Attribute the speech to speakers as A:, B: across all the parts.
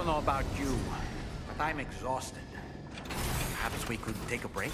A: know about you, but I'm exhausted. Perhaps we could take a break?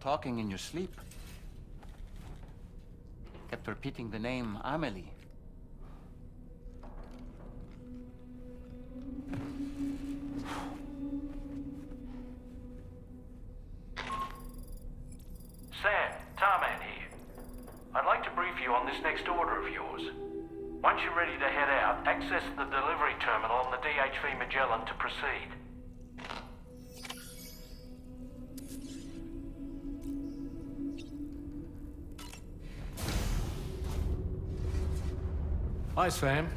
A: Talking in your sleep. Kept repeating the name Amelie.
B: Sam, Tarman here. I'd like to brief you on this next order of yours. Once you're ready to head out, access the delivery terminal on the DHV Magellan to proceed.
C: Hi, Sam.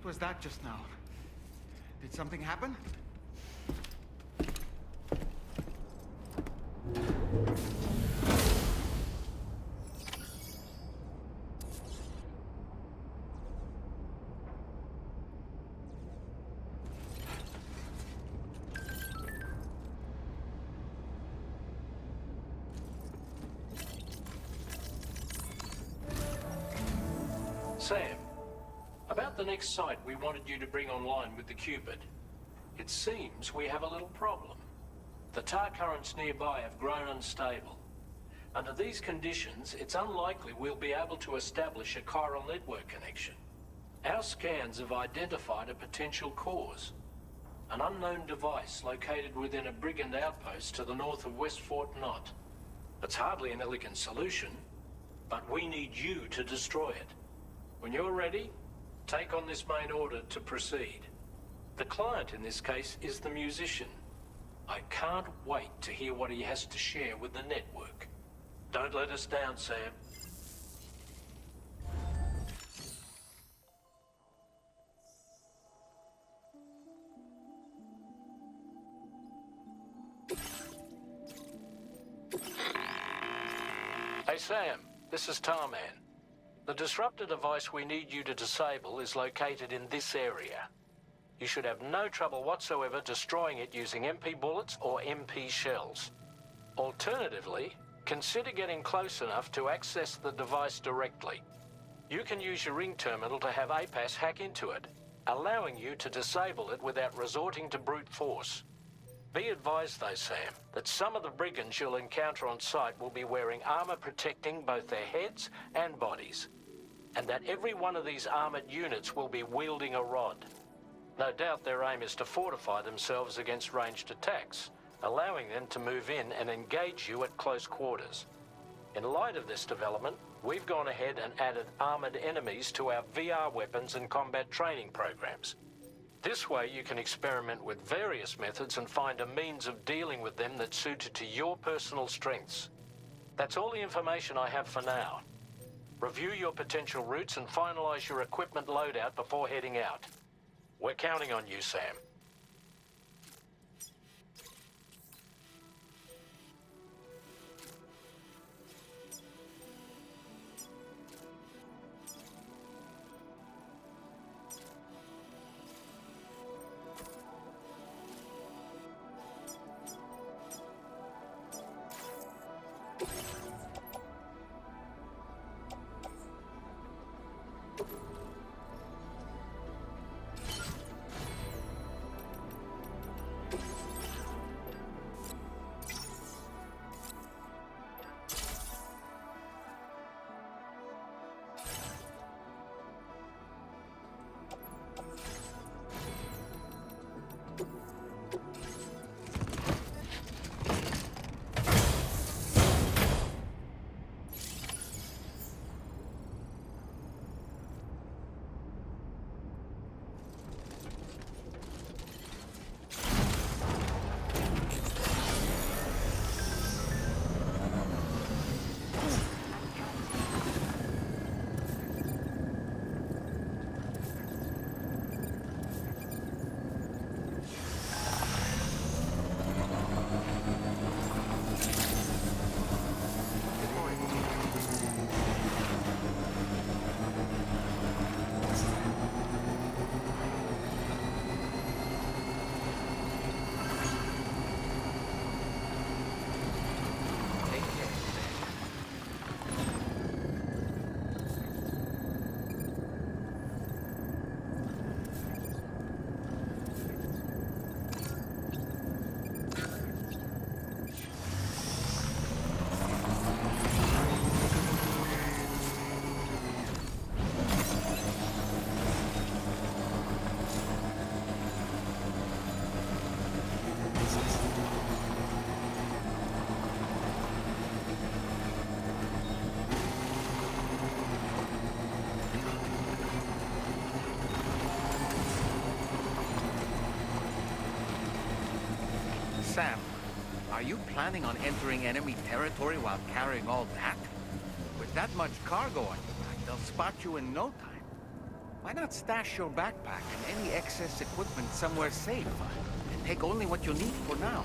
A: What was that just now? Did something happen?
B: Sam, about the next site we wanted you to bring online with the Cupid. It seems we have a little problem. The tar currents nearby have grown unstable. Under these conditions, it's unlikely we'll be able to establish a chiral network connection. Our scans have identified a potential cause. An unknown device located within a brigand outpost to the north of West Fort Knott. It's hardly an elegant solution, but we need you to destroy it. When you're ready, take on this main order to proceed. The client in this case is the musician. I can't wait to hear what he has to share with the network. Don't let us down, Sam. Hey Sam, this is Tarman. The disruptor device we need you to disable is located in this area. You should have no trouble whatsoever destroying it using MP bullets or MP shells. Alternatively, consider getting close enough to access the device directly. You can use your ring terminal to have APAS hack into it, allowing you to disable it without resorting to brute force. Be advised though, Sam, that some of the brigands you'll encounter on site will be wearing armor protecting both their heads and bodies, and that every one of these armored units will be wielding a rod. No doubt their aim is to fortify themselves against ranged attacks, allowing them to move in and engage you at close quarters. In light of this development, we've gone ahead and added armored enemies to our VR weapons and combat training programs. This way you can experiment with various methods and find a means of dealing with them that's suited to your personal strengths. That's all the information I have for now. Review your potential routes and finalize your equipment loadout before heading out. We're counting on you, Sam.
A: Sam, are you planning on entering enemy territory while carrying all that? With that much cargo on your back, they'll spot you in no time. Why not stash your backpack and any excess equipment somewhere safe? And take only what you need for now.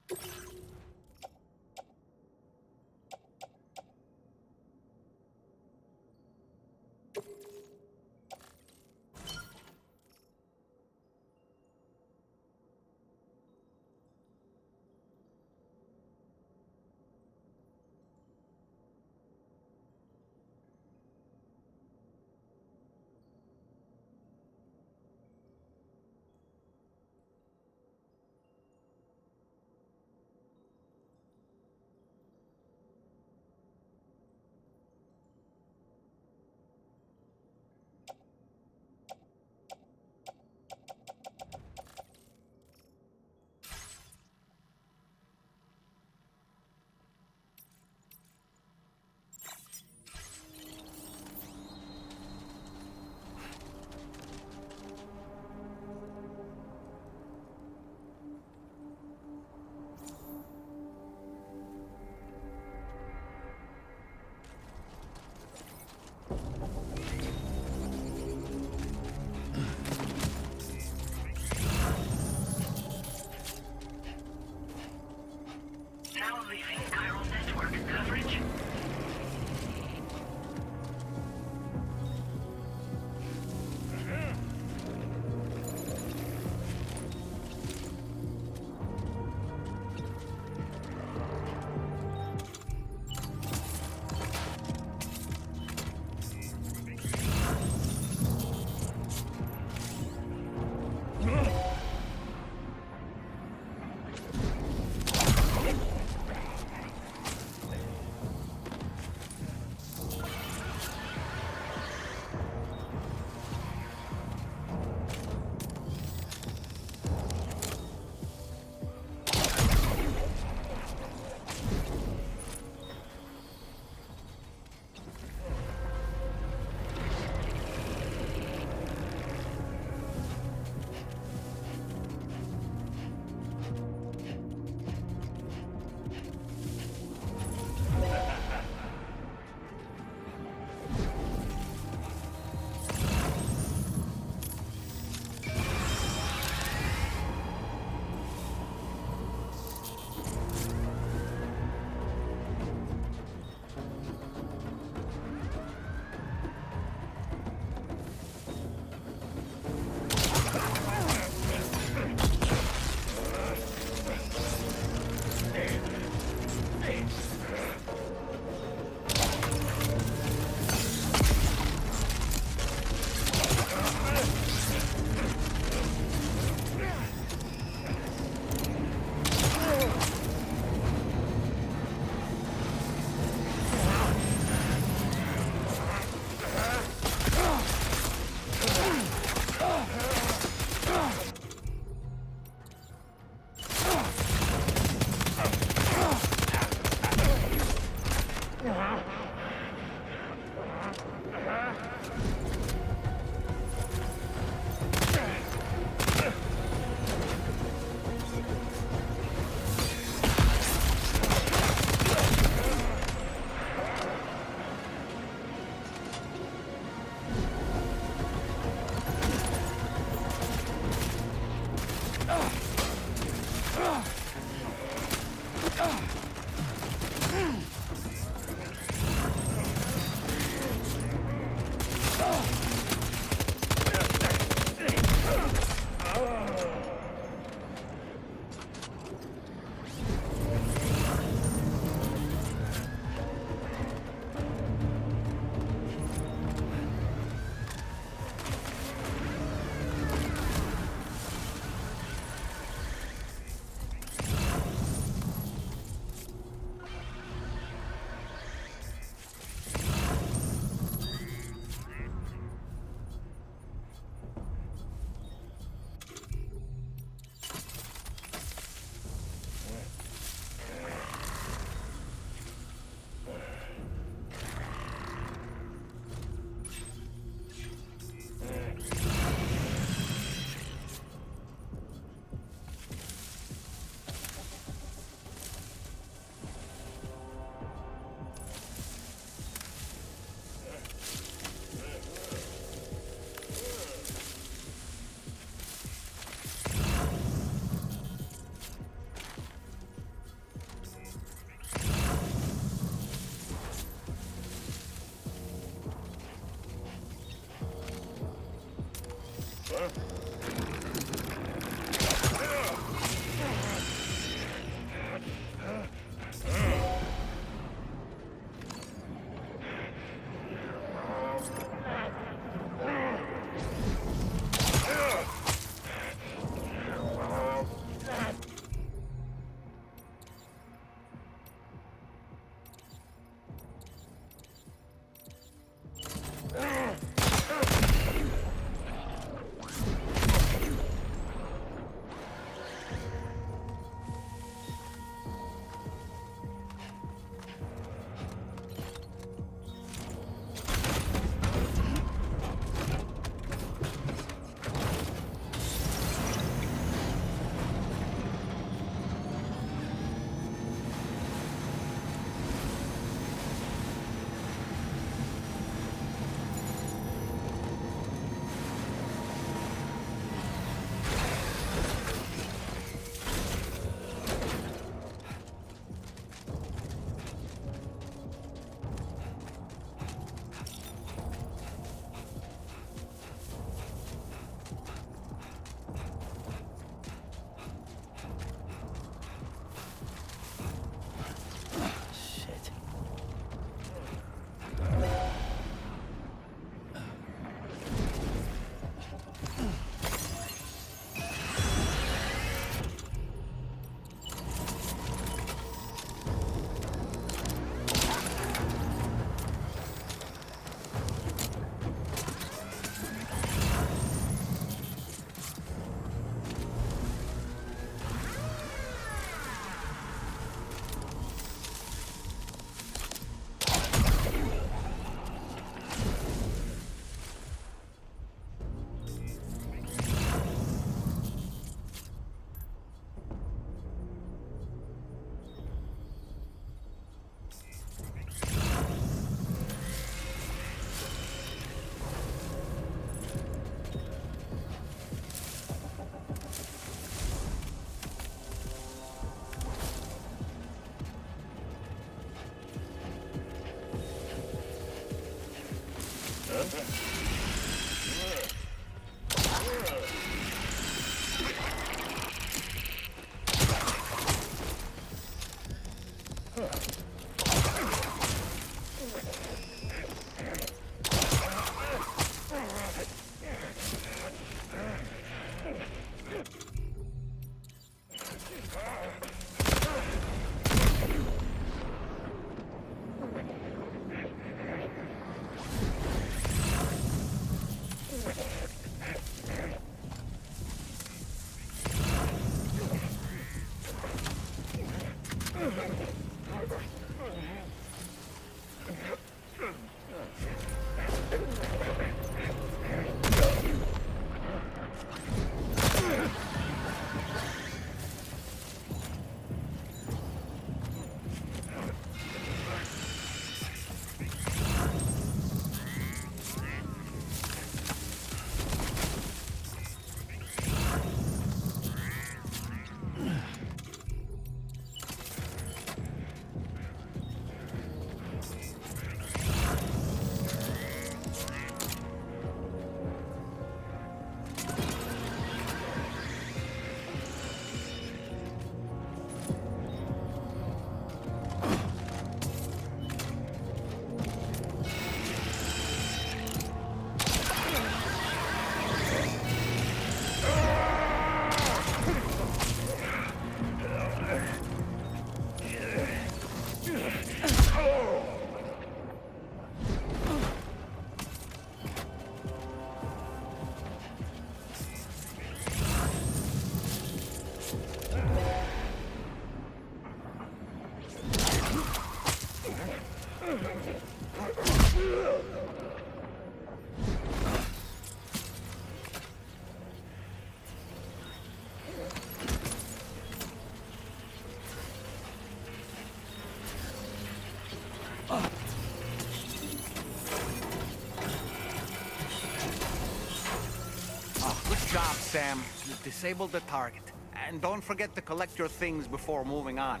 A: Good job, Sam. You've disabled the target. And don't forget to collect your things before moving on.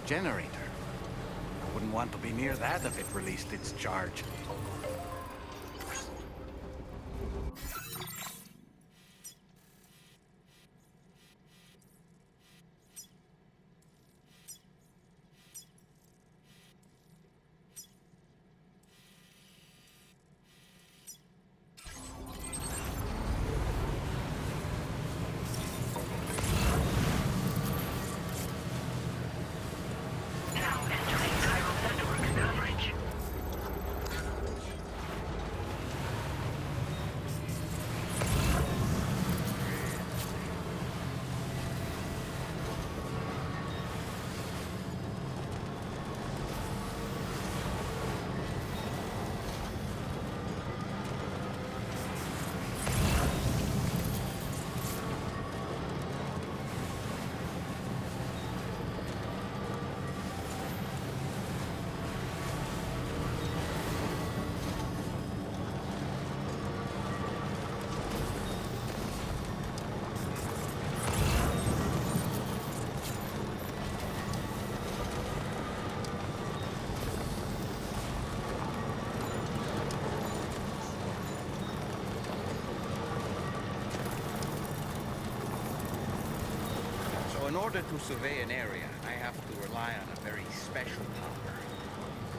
A: generator. I wouldn't want to be near that if it released its charge. In order to survey an area, I have to rely on a very special power.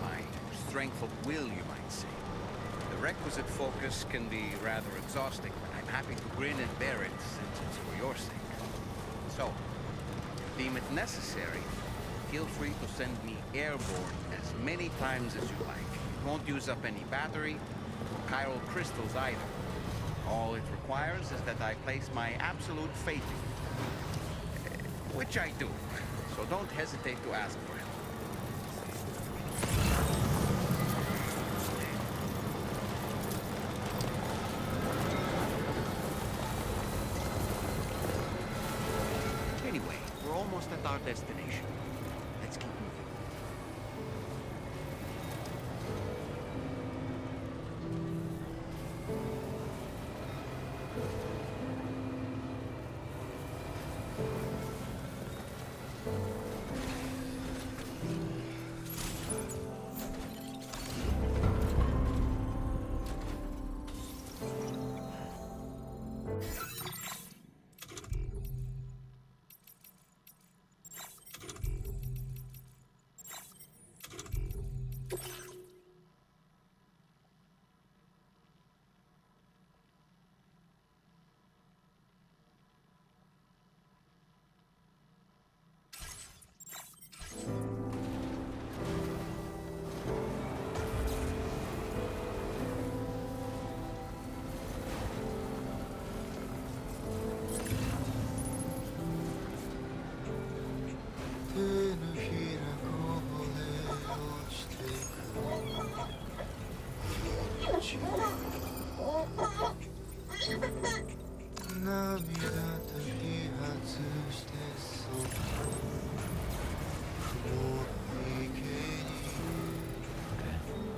A: My strength of will, you might say. The requisite focus can be rather exhausting, but I'm happy to grin and bear it since it's for your sake. So, if you deem it necessary, feel free to send me airborne as many times as you like. It won't use up any battery or chiral crystals either. All it requires is that I place my absolute faith in you. Which I do, so don't hesitate to ask for help. Anyway, we're almost at our destination. Let's keep moving.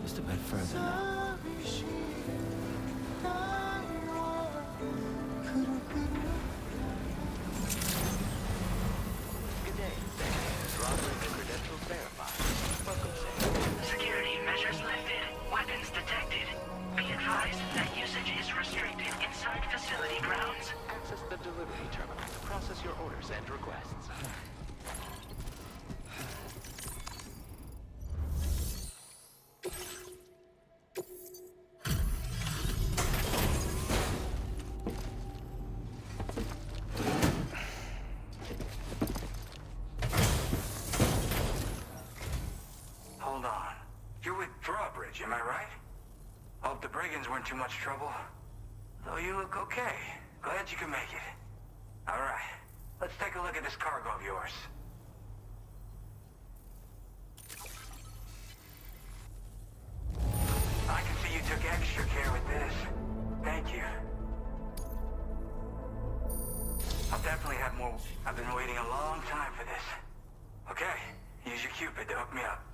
C: Just a bit further now.
A: Good day. Robbery credentials verified. Welcome, sir.
D: Security measures lifted. Weapons detected. Be advised that usage is restricted inside facility grounds.
C: Access the delivery terminal to process your orders and requests.
E: Hold on. You're with Drawbridge, am I right? Hope the brigands weren't too much trouble. Though you look okay. Glad you can make it. Alright, let's take a look at this cargo of yours. I can see you took extra care with this. Thank you. I'll definitely have more. I've been waiting a long time for this. Okay, use your Cupid to hook me up.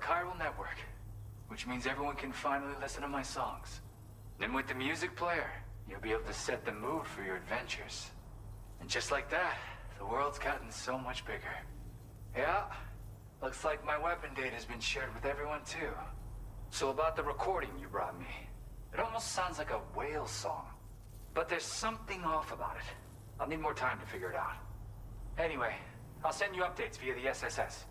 E: chiral network, which means everyone can finally listen to my songs. And with the music player, you'll be able to set the mood for your adventures. And just like that, the world's gotten so much bigger. Yeah, looks like my weapon data has been shared with everyone too. So about the recording you brought me, it almost sounds like a whale song. But there's something off about it. I'll need more time to figure it out. Anyway, I'll send you updates via the SSS.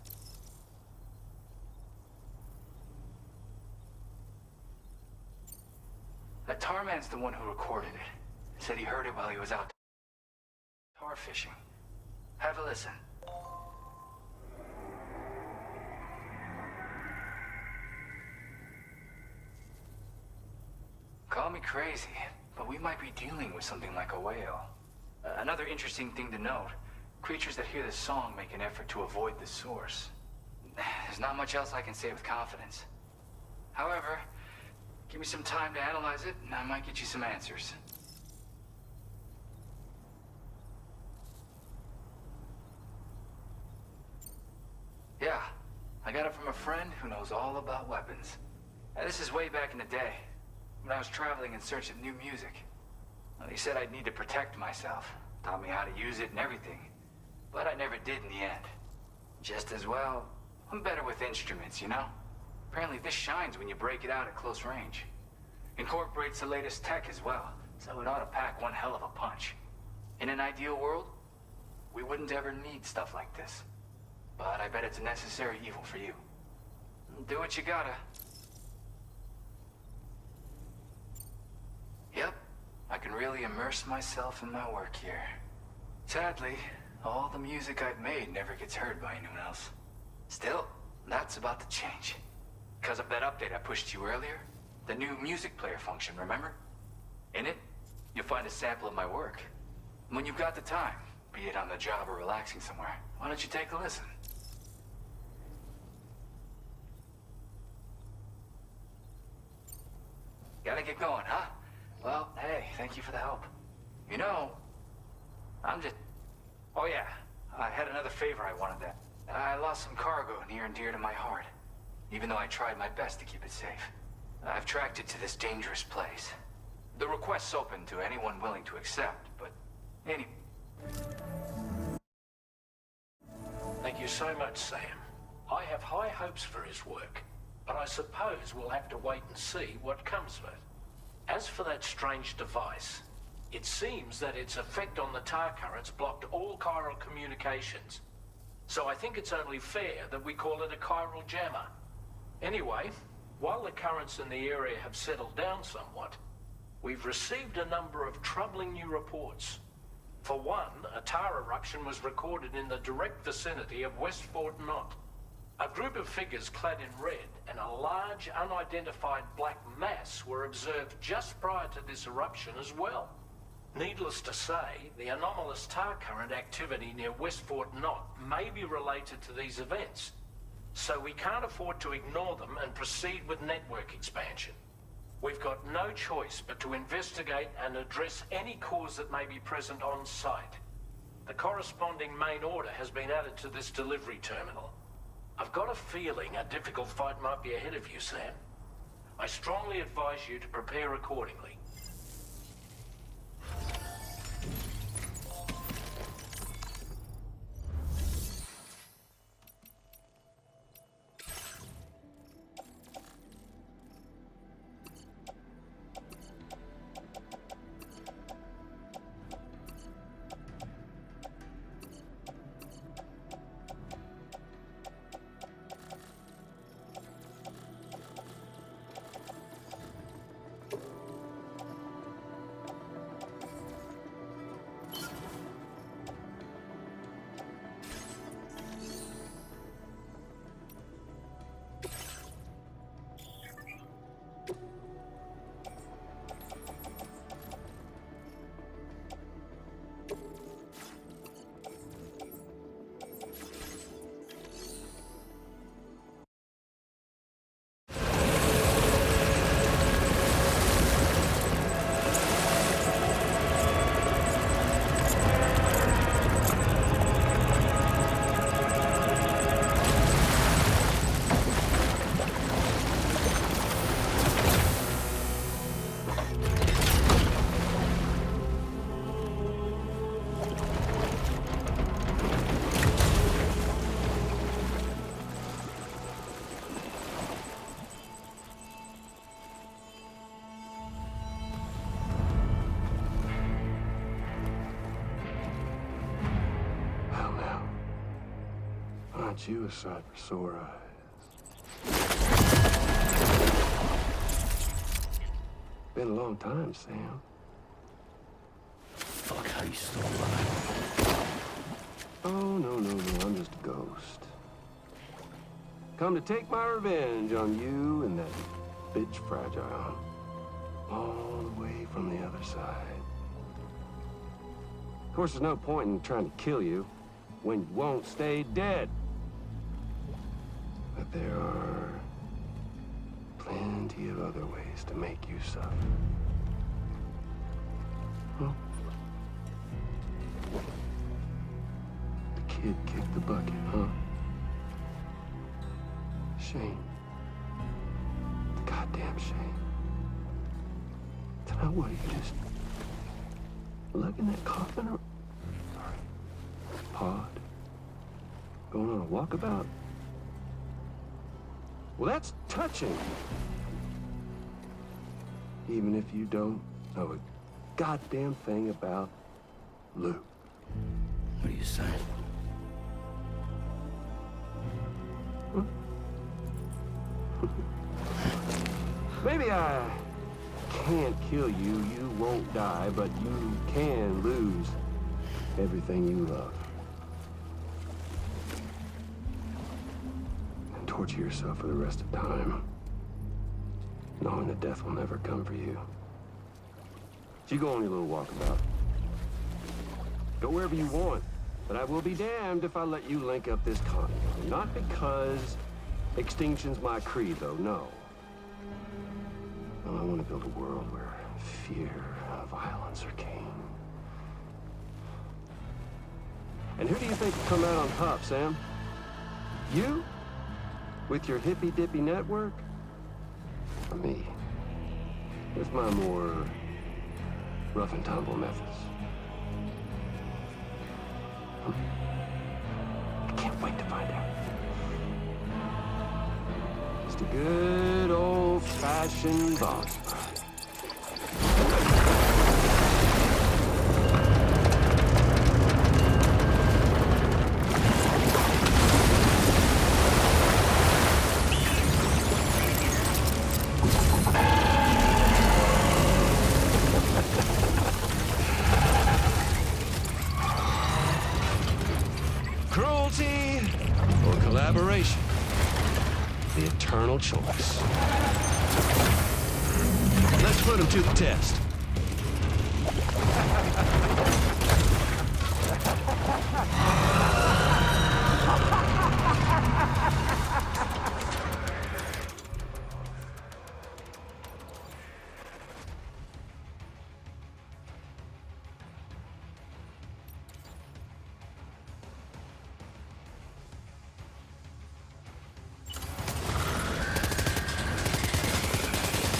E: That Tarman's the one who recorded it. Said he heard it while he was out tar fishing. Have a listen. Call me crazy, but we might be dealing with something like a whale. Another interesting thing to note, creatures that hear this song make an effort to avoid the source. There's not much else I can say with confidence. However, give me some time to analyze it, and I might get you some answers. Yeah, I got it from a friend who knows all about weapons. This is way back in the day, when I was traveling in search of new music. Well, he said I'd need to protect myself, taught me how to use it and everything. But I never did in the end. Just as well, I'm better with instruments, you know? Apparently this shines when you break it out at close range. Incorporates the latest tech as well, so it ought to pack one hell of a punch. In an ideal world, we wouldn't ever need stuff like this. But I bet it's a necessary evil for you. Do what you gotta. Yep, I can really immerse myself in my work here. Sadly, all the music I've made never gets heard by anyone else. Still, that's about to change. Because of that update I pushed you earlier, the new music player function, remember? In it, you'll find a sample of my work. When you've got the time, be it on the job or relaxing somewhere, why don't you take a listen? Gotta get going, huh? Well, hey, thank you for the help. You know, Oh yeah, I had another favor I wanted that. I lost some cargo near and dear to my heart, even though I tried my best to keep it safe. I've tracked it to this dangerous place. The request's open to anyone willing to accept, but
B: Thank you so much, Sam. I have high hopes for his work, but I suppose we'll have to wait and see what comes of it. As for that strange device, it seems that its effect on the tar currents blocked all chiral communications. So I think it's only fair that we call it a chiral jammer. Anyway, while the currents in the area have settled down somewhat, we've received a number of troubling new reports. For one, a tar eruption was recorded in the direct vicinity of West Fort Knot. A group of figures clad in red and a large unidentified black mass were observed just prior to this eruption as well. Needless to say, the anomalous tar current activity near West Fort Knot may be related to these events, so we can't afford to ignore them and proceed with network expansion. We've got no choice but to investigate and address any cause that may be present on site. The corresponding main order has been added to this delivery terminal. I've got a feeling a difficult fight might be ahead of you, Sam. I strongly advise you to prepare accordingly.
F: Aren't you a sight for sore eyes? Been a long time, Sam.
C: Fuck, how you still alive?
F: Oh, no, I'm just a ghost. Come to take my revenge on you and that bitch Fragile. All the way from the other side. Of course, there's no point in trying to kill you when you won't stay dead. But there are plenty of other ways to make you suffer. Huh? The kid kicked the bucket, huh? Shame. Goddamn shame. Now what, you just lugging that coffin or pod? Going on a walkabout? Well, that's touching. Even if you don't know a goddamn thing about Luke.
C: What are you saying?
F: Huh? Maybe I can't kill you, you won't die, but you can lose everything you love. And torture yourself for the rest of time, knowing that death will never come for you. So you go on your little walkabout. Go wherever you want, but I will be damned if I let you link up this continent. Not because extinction's my creed, though, no. Well, I want to build a world where fear and violence are king. And who do you think will come out on top, Sam? You? With your hippy-dippy network? Or me? With my more rough and tumble methods? I can't wait to find out. Just a good old-fashioned boss fight. Cruelty or collaboration? The eternal choice. Let's put him to the test.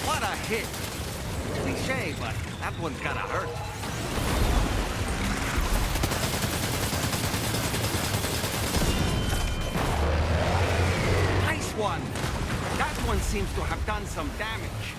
A: What a hit! Cliche, but that one's gonna hurt. Nice one! That one seems to have done some damage.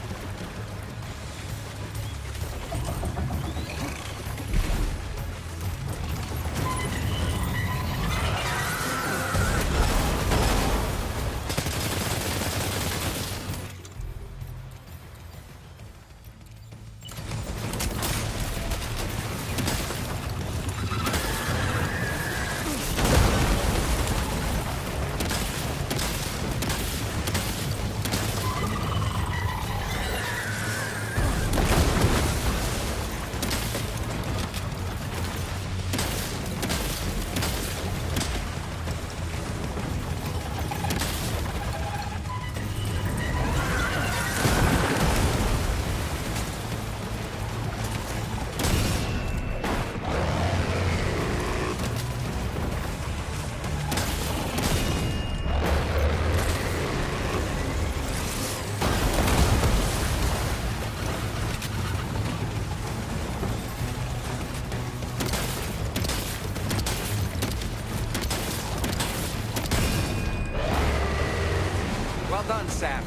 A: Well done, Sam.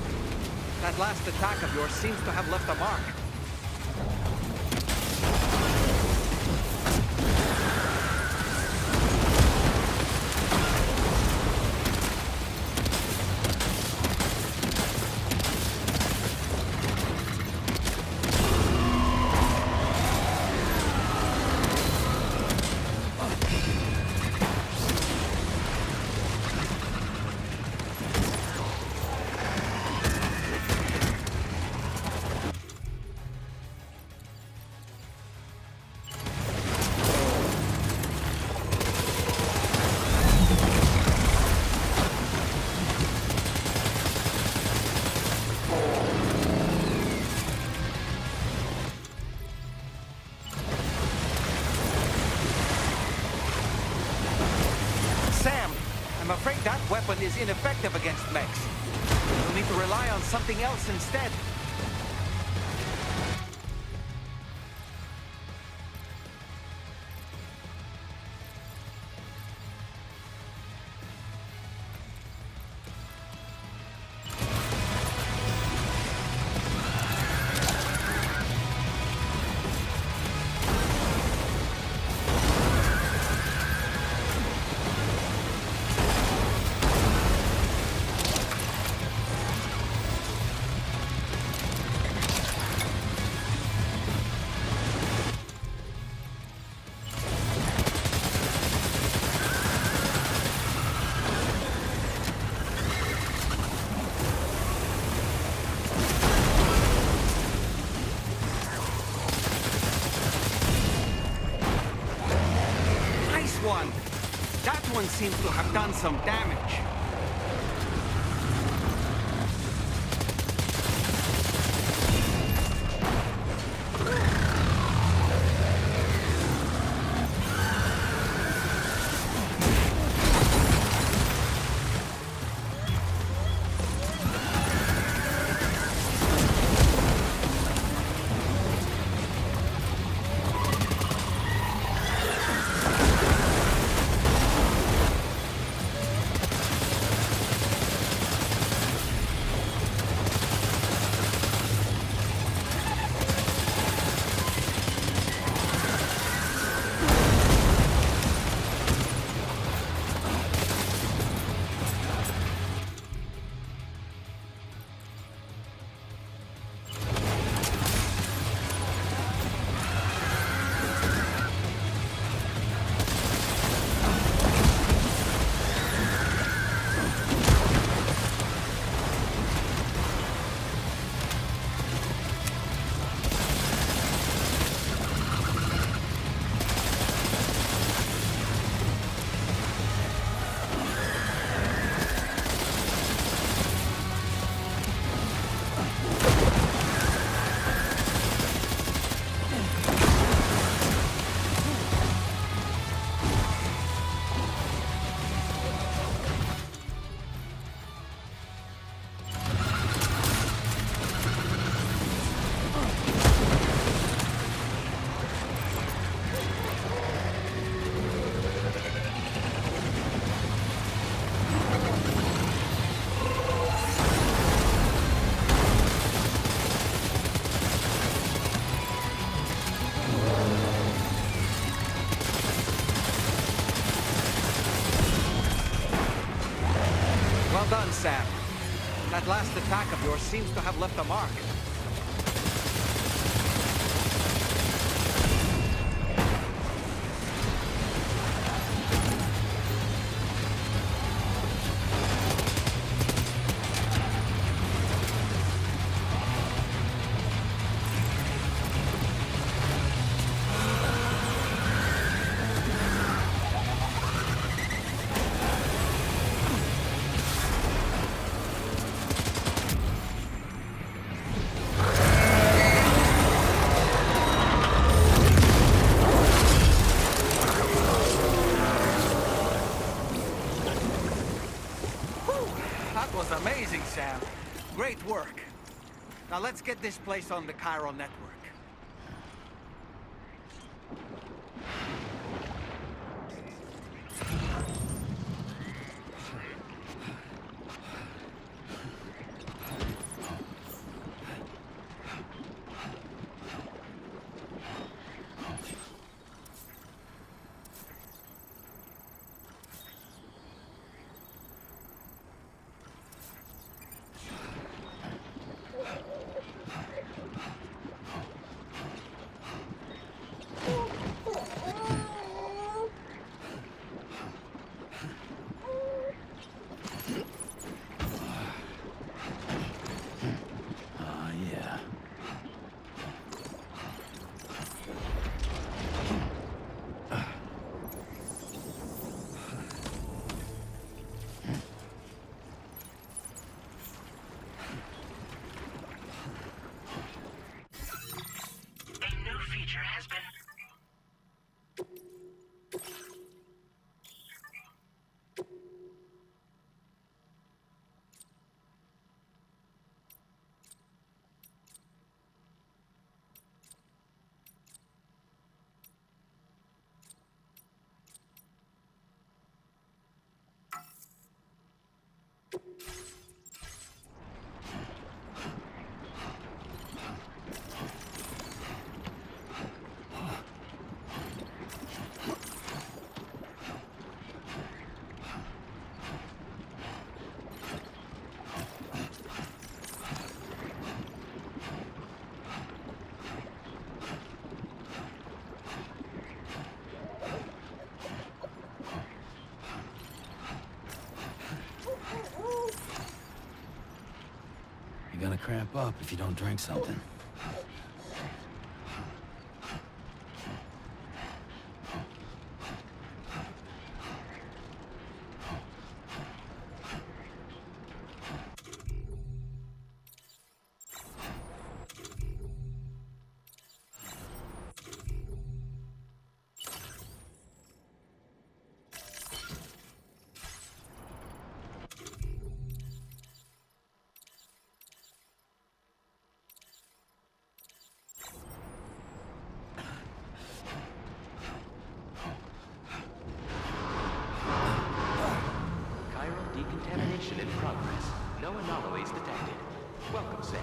A: That last attack of yours seems to have left a mark. afraid that weapon is ineffective against mechs. We'll need to rely on something else instead. That one seems to have done some damage. Well done, Sam. That last attack of yours seems to have left a mark. That was amazing, Sam. Great work. Now let's get this place on the Chiral network.
D: Has been
G: You're gonna cramp up if you don't drink something.
C: Chiral decontamination in progress. No anomalies detected. Welcome, Sam.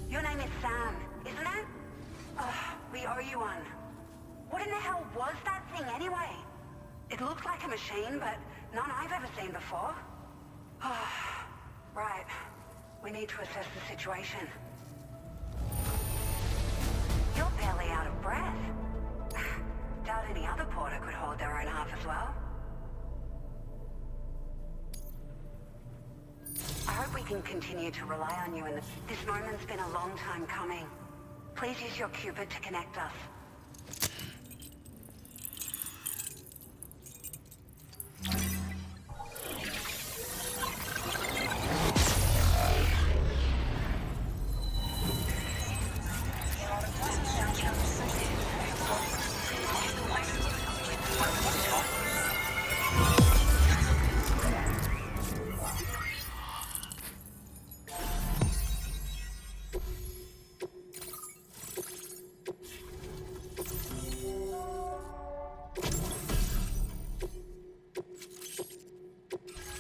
H: Your name is Sam, isn't it? We owe you one. What in the hell was that thing anyway? It looked like a machine, but none I've ever seen before. Right. We need to assess the situation. You're barely out of breath. Doubt any other porter could hold their own half as well. I hope we can continue to rely on you in this moment's been a long time coming. Please use your Cupid to connect us.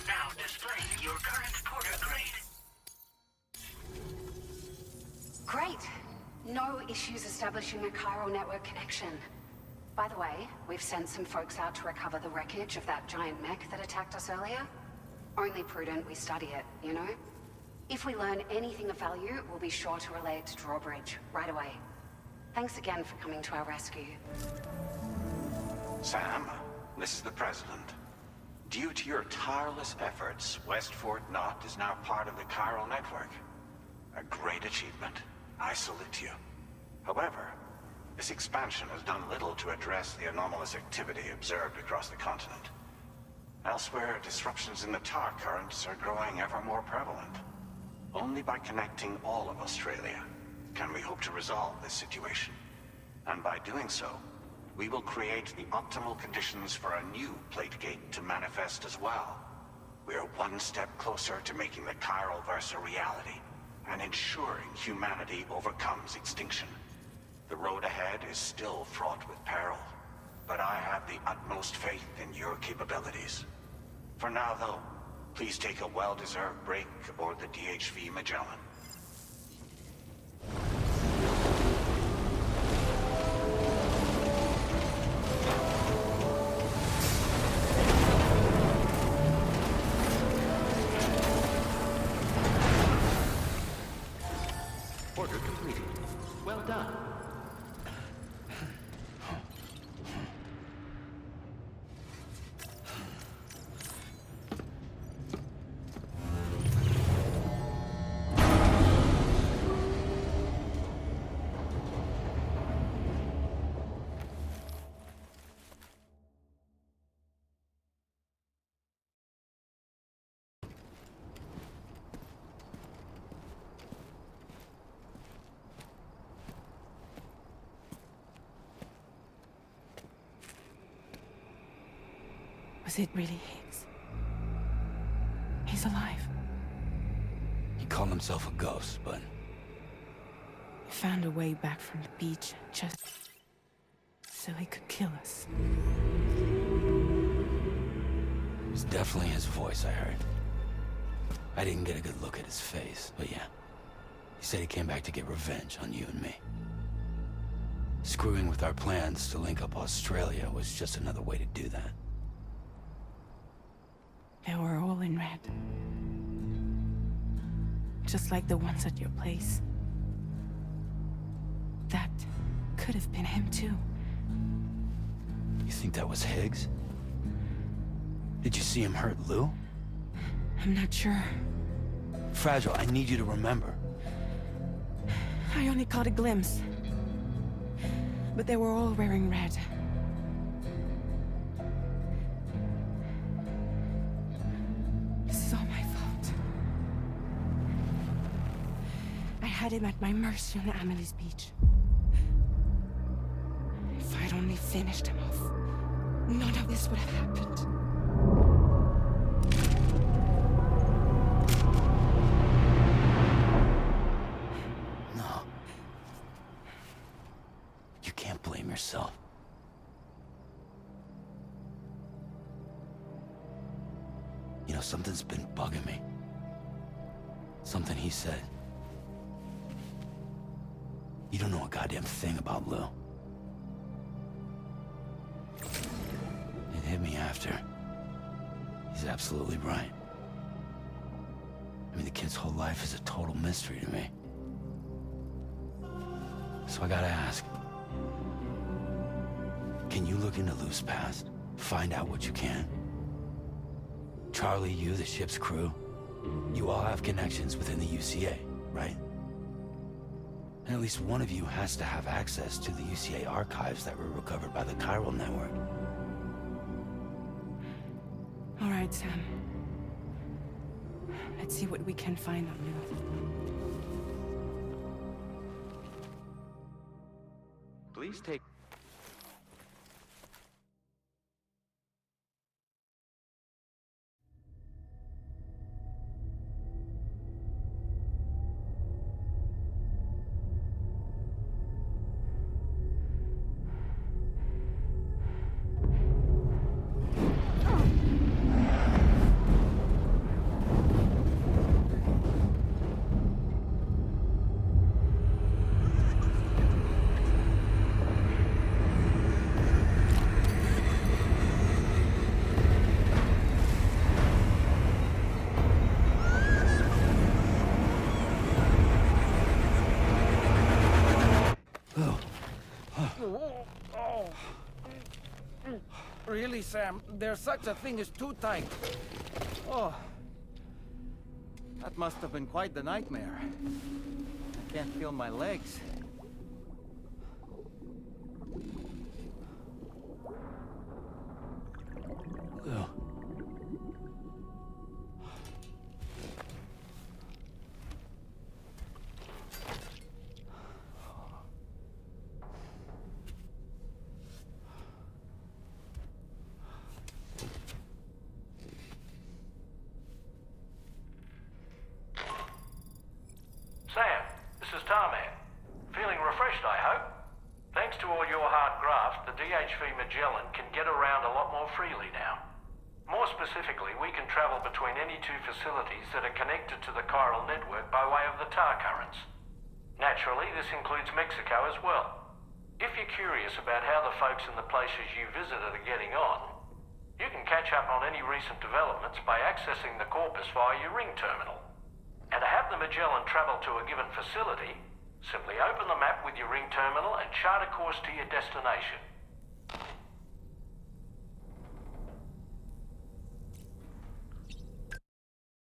D: Now displaying your current porter grade.
H: Great. No issues establishing a chiral network connection. By the way, we've sent some folks out to recover the wreckage of that giant mech that attacked us earlier. Only prudent we study it, you know? If we learn anything of value, we'll be sure to relay it to Drawbridge right away. Thanks again for coming to our rescue.
I: Sam, this is the President. Due to your tireless efforts, West Fort Knot is now part of the chiral network. A great achievement. I salute you. However, this expansion has done little to address the anomalous activity observed across the continent. Elsewhere, disruptions in the tar currents are growing ever more prevalent. Only by connecting all of Australia can we hope to resolve this situation. And by doing so, we will create the optimal conditions for a new Plategate to manifest as well. We are one step closer to making the chiral verse a reality, and ensuring humanity overcomes extinction. The road ahead is still fraught with peril, but I have the utmost faith in your capabilities. For now, though, please take a well-deserved break aboard the DHV Magellan.
C: Order completed. Well done.
J: Was it really his?
G: called himself a ghost, but...
J: He found a way back from the beach just so he could kill us.
G: It was definitely his voice I heard. I didn't get a good look at his face, but yeah. He said he came back to get revenge on you and me. Screwing with our plans to link up Australia was just another way to do that.
J: They were all in red. Just like the ones at your place. That could have been him too.
G: You think that was Higgs? Did you see him hurt Lou?
J: I'm not sure.
G: Fragile, I need you to remember.
J: I only caught a glimpse. But they were all wearing red. This is all my fault. I had him at my mercy on Amelie's beach. If I'd only finished him off, none of this would have happened.
G: No. You can't blame yourself. You know, something's been bugging me. Something he said. You don't know a goddamn thing about Lou. It hit me after. He's absolutely right. I mean, the kid's whole life is a total mystery to me. So I gotta ask. Can you look into Lou's past? Find out what you can? Charlie, you, the ship's crew, you all have connections within the UCA, right? And at least one of you has to have access to the UCA archives that were recovered by the Chiral Network.
J: All right, Sam. Let's see what we can find on Lou.
C: Please take...
K: Really, Sam, there's such a thing as too tight. Oh. That must have been quite the nightmare. I can't feel my legs.
G: Lou.
B: Sam, this is Tarman. Feeling refreshed, I hope? Thanks to all your hard graft, the DHV Magellan can get around a lot more freely now. More specifically, we can travel between any two facilities that are connected to the chiral network by way of the tar currents. Naturally, this includes Mexico as well. If you're curious about how the folks in the places you visited are getting on, you can catch up on any recent developments by accessing the Corpus via your ring terminal. And to have the Magellan travel to a given facility, simply open the map with your ring terminal and chart a course to your destination.